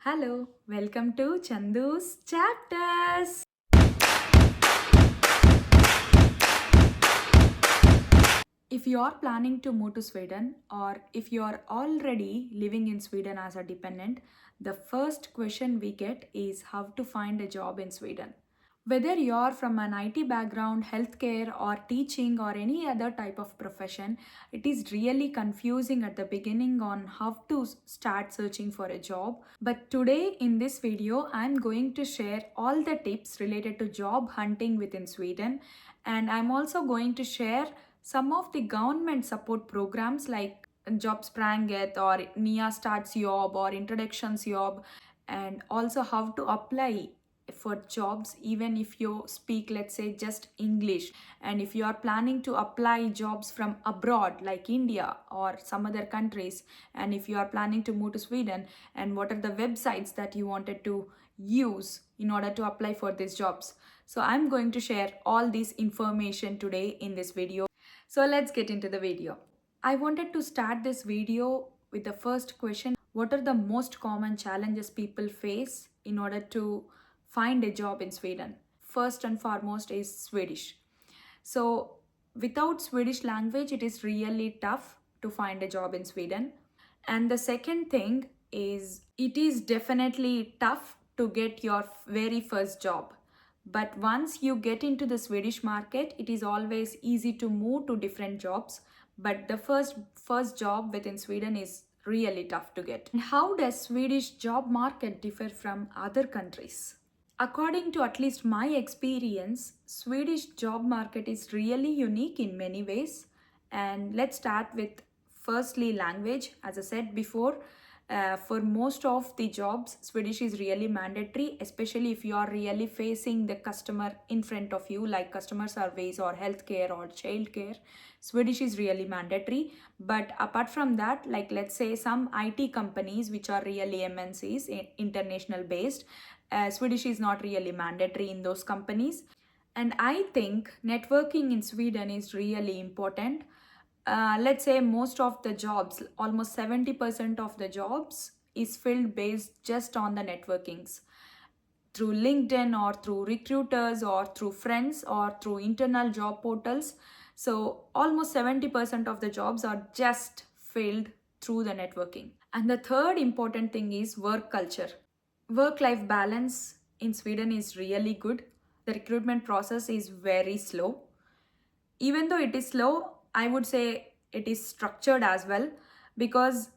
Hello, welcome to Chandu's Chapters. If you are planning to move to Sweden or if you are already living in Sweden as a dependent, the first question we get is how to find a job in Sweden. Whether you're from an IT background, healthcare, or teaching, or any other type of profession, it is really confusing at the beginning on how to start searching for a job. But today, in this video, I'm going to share all the tips related to job hunting within Sweden, and I'm also going to share some of the government support programs like Jobbsprånget or Nystartsjobb or Introduktionsjobb, and also how to apply for jobs even if you speak, let's say, just English, and if you are planning to apply jobs from abroad like India or some other countries, and if you are planning to move to Sweden, and what are the websites that you wanted to use in order to apply for these jobs. So I'm going to share all this information today in this video. So let's get into the video. I wanted to start this video with the first question: what are the most common challenges people face in order to find a job in Sweden? First and foremost is Swedish. So without Swedish language, it is really tough to find a job in Sweden. And the second thing is it is definitely tough to get your very first job. But once you get into the Swedish market, it is always easy to move to different jobs. But the first job within Sweden is really tough to get. And how does Swedish job market differ from other countries? According to at least my experience, Swedish job market is really unique in many ways. And let's start with firstly language. As I said before, for most of the jobs, Swedish is really mandatory, especially if you are really facing the customer in front of you, like customer service or healthcare or childcare. Swedish is really mandatory. But apart from that, like let's say some IT companies which are really MNCs, international based, Swedish is not really mandatory in those companies. And I think networking in Sweden is really important. Let's say most of the jobs, almost 70% of the jobs is filled based just on the networkings through LinkedIn or through recruiters or through friends or through internal job portals. So almost 70% of the jobs are just filled through the networking. And the third important thing is work culture. Work-life balance in Sweden is really good. The recruitment process is very slow. Even though it is slow, I would say it is structured as well, because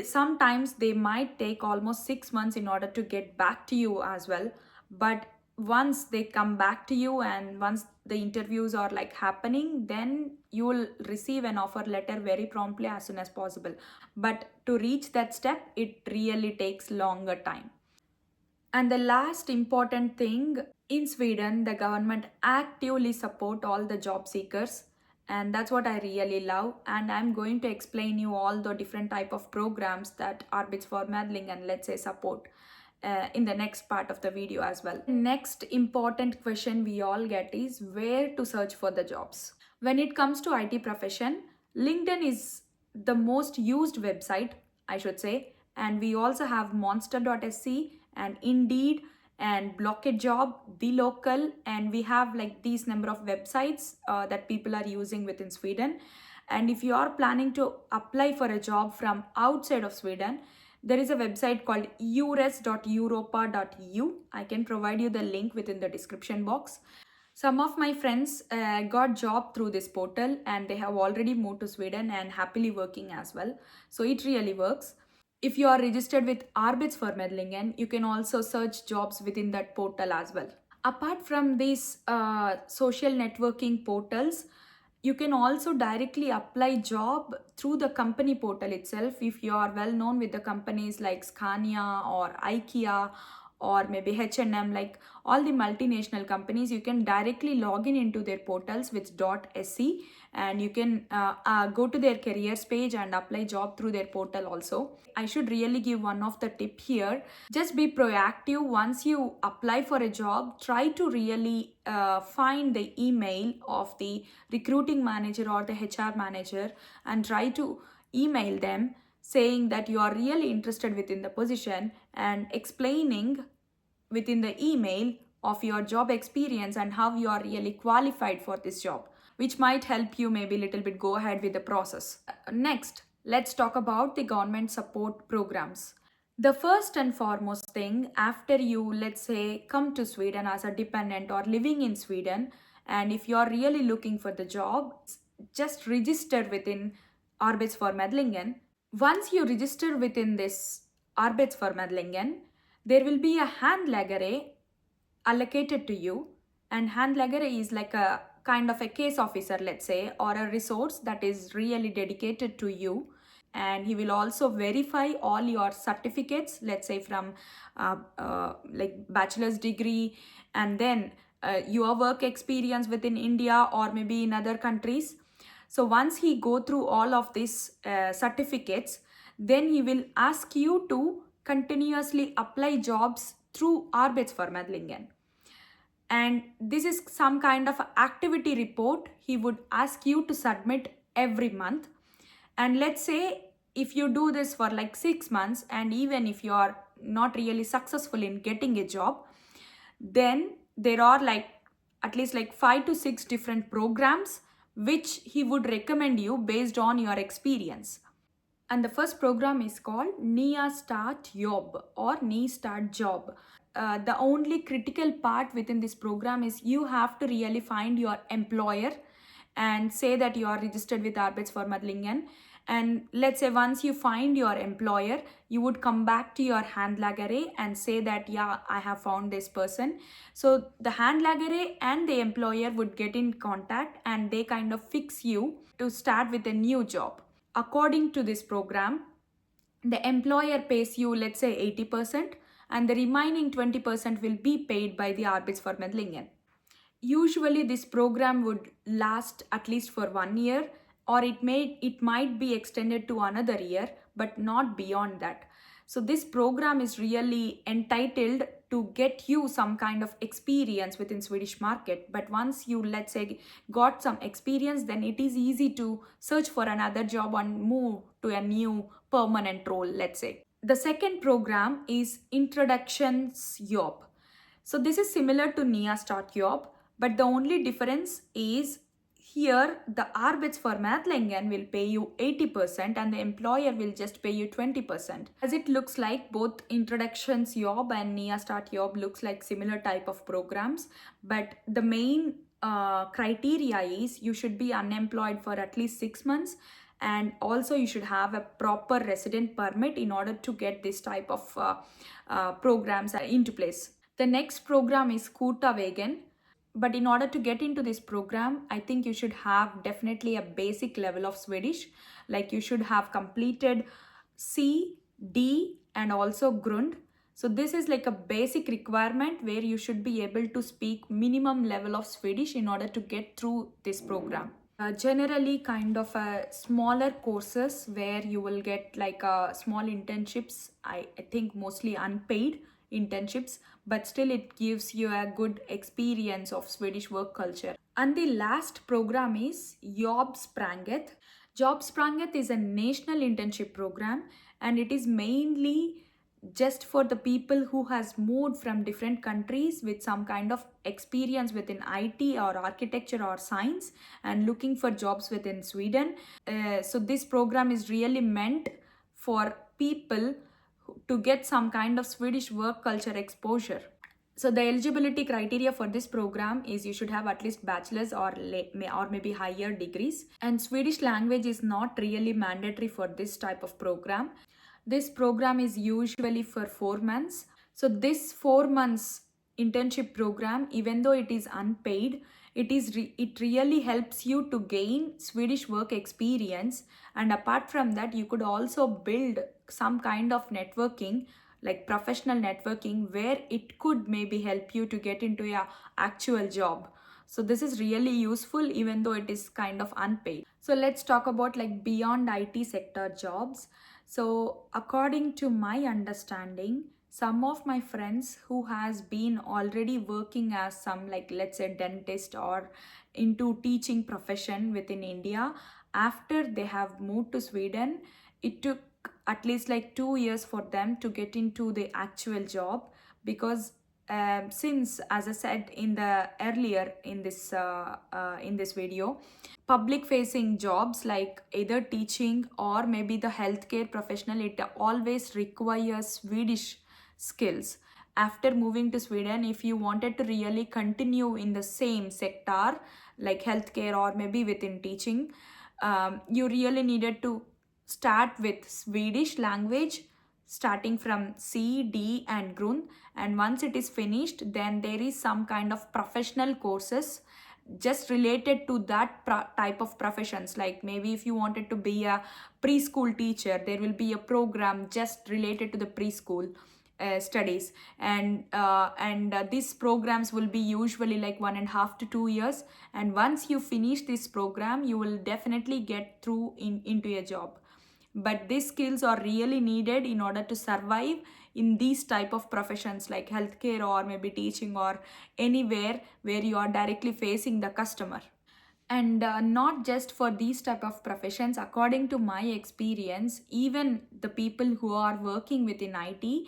sometimes they might take almost 6 months in order to get back to you as well. But once they come back to you and once the interviews are like happening, then you will receive an offer letter very promptly as soon as possible. But to reach that step, it really takes longer time. And the last important thing, in Sweden, the government actively support all the job seekers, and that's what I really love. And I'm going to explain you all the different type of programs that arbetsförmedling and let's say support in the next part of the video as well. Next important question we all get is where to search for the jobs. When it comes to IT profession, LinkedIn is the most used website, I should say, and we also have Monster.se and Indeed and blocketjobb, thelocal, and we have like these number of websites that people are using within Sweden. And if you are planning to apply for a job from outside of Sweden, there is a website called ures.europa.eu. I can provide you the link within the description box. Some of my friends got job through this portal and they have already moved to Sweden and happily working as well. So it really works. If you are registered with Arbetsförmedlingen, you can also search jobs within that portal as well. Apart from these social networking portals, you can also directly apply job through the company portal itself. If you are well known with the companies like Scania or IKEA or maybe H&M, like all the multinational companies, you can directly log in into their portals with .se, and you can go to their careers page and apply job through their portal also. I should really give one of the tip here. Just be proactive. Once you apply for a job, try to really find the email of the recruiting manager or the HR manager and try to email them saying that you are really interested within the position and explaining within the email of your job experience and how you are really qualified for this job, which might help you maybe a little bit go ahead with the process. Next, let's talk about the government support programs. The first and foremost thing, after you, let's say, come to Sweden as a dependent or living in Sweden, and if you are really looking for the job, just register within Arbetsförmedlingen. Once you register within this Arbetsförmedlingen, there will be a handläggare allocated to you, and handläggare is like a kind of a case officer, let's say, or a resource that is really dedicated to you, and he will also verify all your certificates, let's say from like bachelor's degree, and then your work experience within India or maybe in other countries. So once he go through all of these certificates, then he will ask you to continuously apply jobs through Arbetsförmedlingen. And this is some kind of activity report he would ask you to submit every month. And let's say if you do this for like 6 months, and even if you are not really successful in getting a job, then there are like at least like 5 to 6 different programs which he would recommend you based on your experience. And the first program is called Nystartsjobb or Nystartsjobb. The only critical part within this program is you have to really find your employer and say that you are registered with Arbetsförmedlingen. And let's say once you find your employer, you would come back to your handläggare and say that, yeah, I have found this person. So the handläggare and the employer would get in contact and they kind of fix you to start with a new job. According to this program, the employer pays you, let's say, 80%, and the remaining 20% will be paid by the Arbetsförmedlingen. Usually this program would last at least for 1 year, or it might be extended to another year, but not beyond that. So this program is really entitled to get you some kind of experience within Swedish market. But once you, let's say, got some experience, then it is easy to search for another job and move to a new permanent role, let's say. The second program is Introduktionsjobb. So this is similar to Nystartsjobb, but the only difference is here the Arbetsförmedlingen will pay you 80% and the employer will just pay you 20%. As it looks like both Introduktionsjobb and Nystartsjobb looks like similar type of programs, but the main criteria is you should be unemployed for at least 6 months, and also you should have a proper resident permit in order to get this type of programs into place. The next program is Korta Vägen. But in order to get into this program, I think you should have definitely a basic level of Swedish. Like you should have completed C, D, and also Grund. So this is like a basic requirement where you should be able to speak minimum level of Swedish in order to get through this program. Generally kind of a smaller courses where you will get like small internships, I think mostly unpaid internships, but still it gives you a good experience of Swedish work culture. And the last program is Jobbsprånget. Jobbsprånget is a national internship program, and it is mainly just for the people who has moved from different countries with some kind of experience within IT or architecture or science and looking for jobs within Sweden. So this program is really meant for people to get some kind of Swedish work culture exposure. So the eligibility criteria for this program is you should have at least bachelor's or maybe higher degrees, and Swedish language is not really mandatory for this type of program. This program is usually for 4 months. So this 4 months internship program, even though it is unpaid, it really helps you to gain Swedish work experience. And apart from that, you could also build some kind of networking, like professional networking, where it could maybe help you to get into your actual job. So this is really useful even though it is kind of unpaid. So let's talk about like beyond IT sector jobs. So according to my understanding, some of my friends who has been already working as some, like let's say dentist or into teaching profession within India, after they have moved to Sweden, it took at least like 2 years for them to get into the actual job, because since, as I said in the earlier in this video, public facing jobs like either teaching or maybe the healthcare professional, it always requires Swedish skills. After moving to Sweden, if you wanted to really continue in the same sector like healthcare or maybe within teaching, you really needed to start with Swedish language, starting from C, D, and Grund. And once it is finished, then there is some kind of professional courses just related to that type of professions. Like maybe if you wanted to be a preschool teacher, there will be a program just related to the preschool studies, and these programs will be usually like 1.5 to 2 years. And once you finish this program, you will definitely get through into a job. But these skills are really needed in order to survive in these type of professions like healthcare or maybe teaching or anywhere where you are directly facing the customer. And not just for these type of professions, according to my experience, even the people who are working within IT,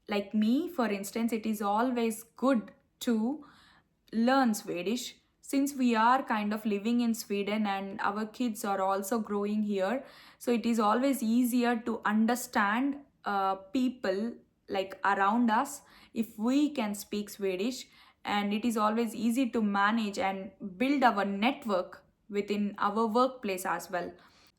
like me for instance, it is always good to learn Swedish, since we are kind of living in Sweden and our kids are also growing here. So it is always easier to understand people like around us if we can speak Swedish, and it is always easy to manage and build our network within our workplace as well.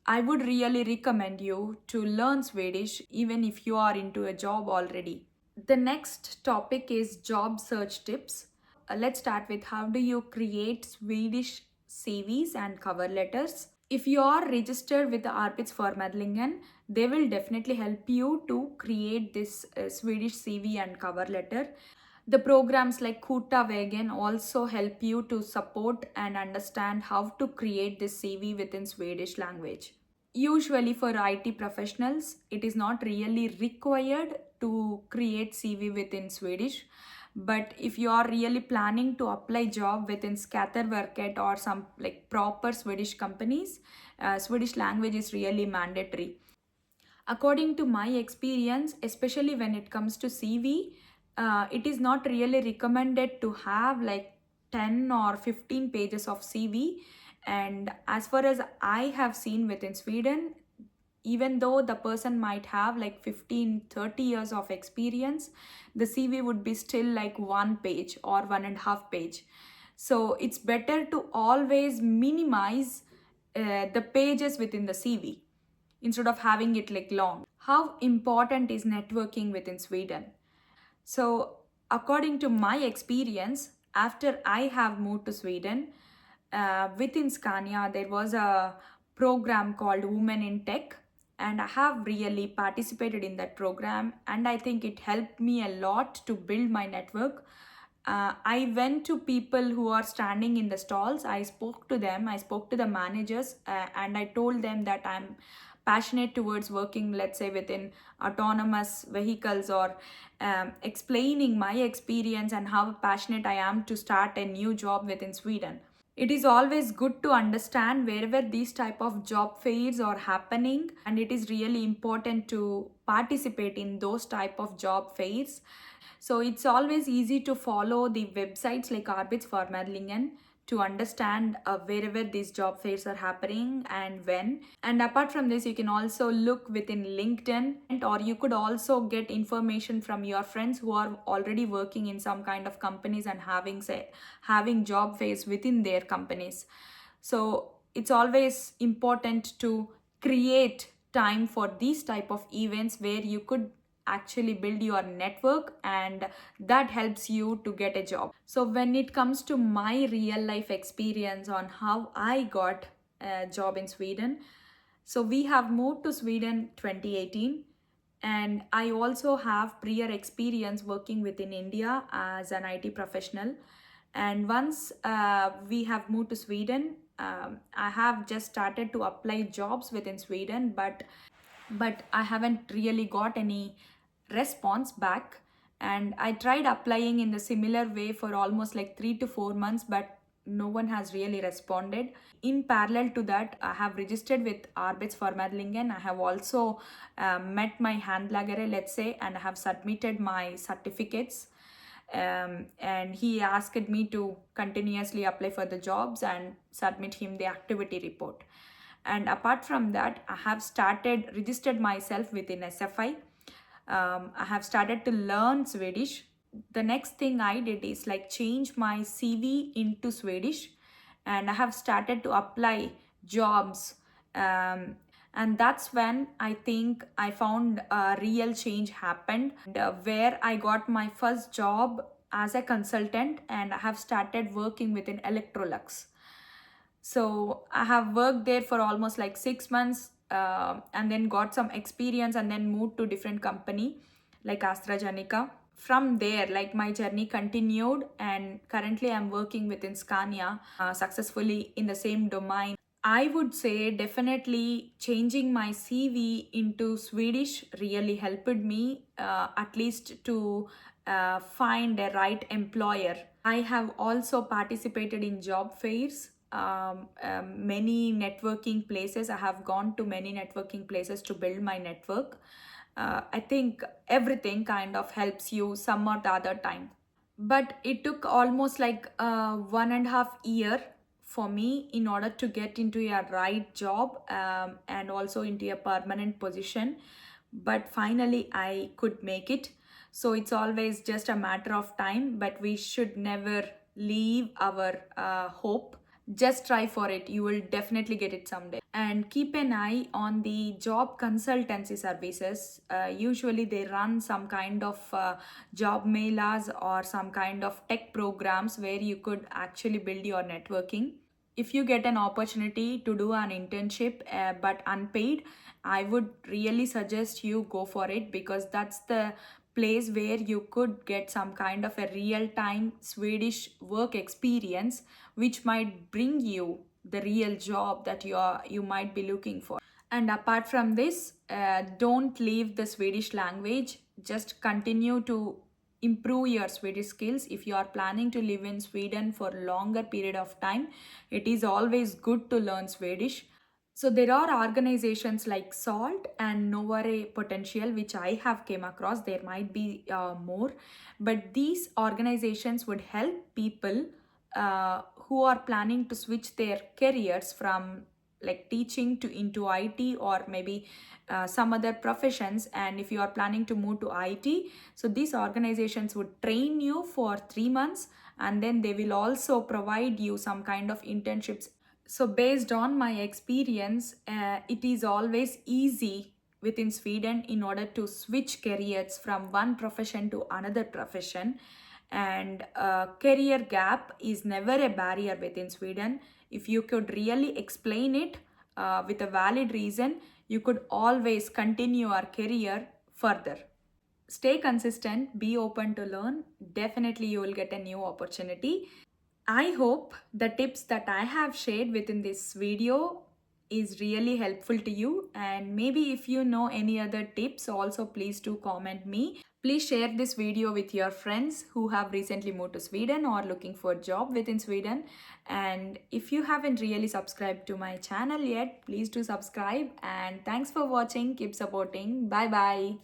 I would really recommend you to learn Swedish even if you are into a job already. The next topic is job search tips. Let's start with how do you create Swedish CVs and cover letters. If you are registered with the Arbetsförmedlingen, they will definitely help you to create this Swedish CV and cover letter. The programs like Korta Vägen also help you to support and understand how to create this CV within Swedish language. Usually for IT professionals, it is not really required to create CV within Swedish. But if you are really planning to apply job within Skatteverket or some like proper Swedish companies, Swedish language is really mandatory. According to my experience, especially when it comes to CV, it is not really recommended to have like 10 or 15 pages of CV. And as far as I have seen within Sweden, even though the person might have like 15-30 years of experience, the CV would be still like 1 page or 1.5 page. So it's better to always minimize the pages within the CV instead of having it like long. How important is networking within Sweden? So, according to my experience, after I have moved to Sweden, within Scania, there was a program called Women in Tech, and I have really participated in that program, and I think it helped me a lot to build my network. I went to people who are standing in the stalls. I spoke to them, I spoke to the managers, and I told them that I'm passionate towards working, let's say, within autonomous vehicles, or explaining my experience and how passionate I am to start a new job within Sweden. It is always good to understand wherever these type of job fairs are happening, and it is really important to participate in those type of job fairs. So it's always easy to follow the websites like Arbetsförmedlingen to understand wherever these job fairs are happening and when. And apart from this, you can also look within LinkedIn, or you could also get information from your friends who are already working in some kind of companies and having job fairs within their companies. So it's always important to create time for these type of events where you could actually build your network, and that helps you to get a job. So when it comes to my real life experience on how I got a job in Sweden, so we have moved to Sweden 2018, and I also have prior experience working within India as an IT professional. And once we have moved to Sweden, I have just started to apply jobs within Sweden, but I haven't really got any response back. And I tried applying in the similar way for almost like 3 to 4 months, but no one has really responded. In parallel to that, I have registered with Arbetsförmedlingen. I have also met my handlagare, let's say, and I have submitted my certificates. And he asked me to continuously apply for the jobs and submit him the activity report. And apart from that, I have started registered myself within SFI. I have started to learn Swedish. The next thing I did is like change my CV into Swedish, and I have started to apply jobs. And that's when I think I found a real change happened, where I got my first job as a consultant, and I have started working within Electrolux. So I have worked there for almost like 6 months, and then got some experience and then moved to different company like AstraZeneca. From there, like my journey continued, and currently I'm working within Scania successfully in the same domain. I would say definitely changing my CV into Swedish really helped me, at least to find a right employer. I have also participated in job fairs, many networking places. I have gone to many networking places to build my network. I think everything kind of helps you some or the other time. But it took almost like 1.5 year for me in order to get into a right job, and also into a permanent position. But finally I could make it. So it's always just a matter of time, but we should never leave our hope. Just try for it, you will definitely get it someday. And keep an eye on the job consultancy services. Usually they run some kind of job mailers or some kind of tech programs where you could actually build your networking. If you get an opportunity to do an internship, but unpaid, I would really suggest you go for it, because that's the place where you could get some kind of a real time Swedish work experience, which might bring you the real job that you might be looking for. And apart from this, don't leave the Swedish language. Just continue to improve your Swedish skills. If you are planning to live in Sweden for longer period of time, it is always good to learn Swedish. So there are organizations like Salt and Novare Potential, which I have came across. There might be more, but these organizations would help people who are planning to switch their careers from like teaching to into IT, or maybe some other professions. And if you are planning to move to IT, so these organizations would train you for 3 months, and then they will also provide you some kind of internships. So based on my experience, it is always easy within Sweden in order to switch careers from one profession to another profession. And career gap is never a barrier within Sweden. If you could really explain it with a valid reason, you could always continue your career further. Stay consistent, be open to learn. Definitely you will get a new opportunity. I hope the tips that I have shared within this video is really helpful to you, and maybe if you know any other tips also, please do comment me. Please share this video with your friends who have recently moved to Sweden or looking for a job within Sweden. And if you haven't really subscribed to my channel yet, please do subscribe. And thanks for watching. Keep supporting. Bye bye.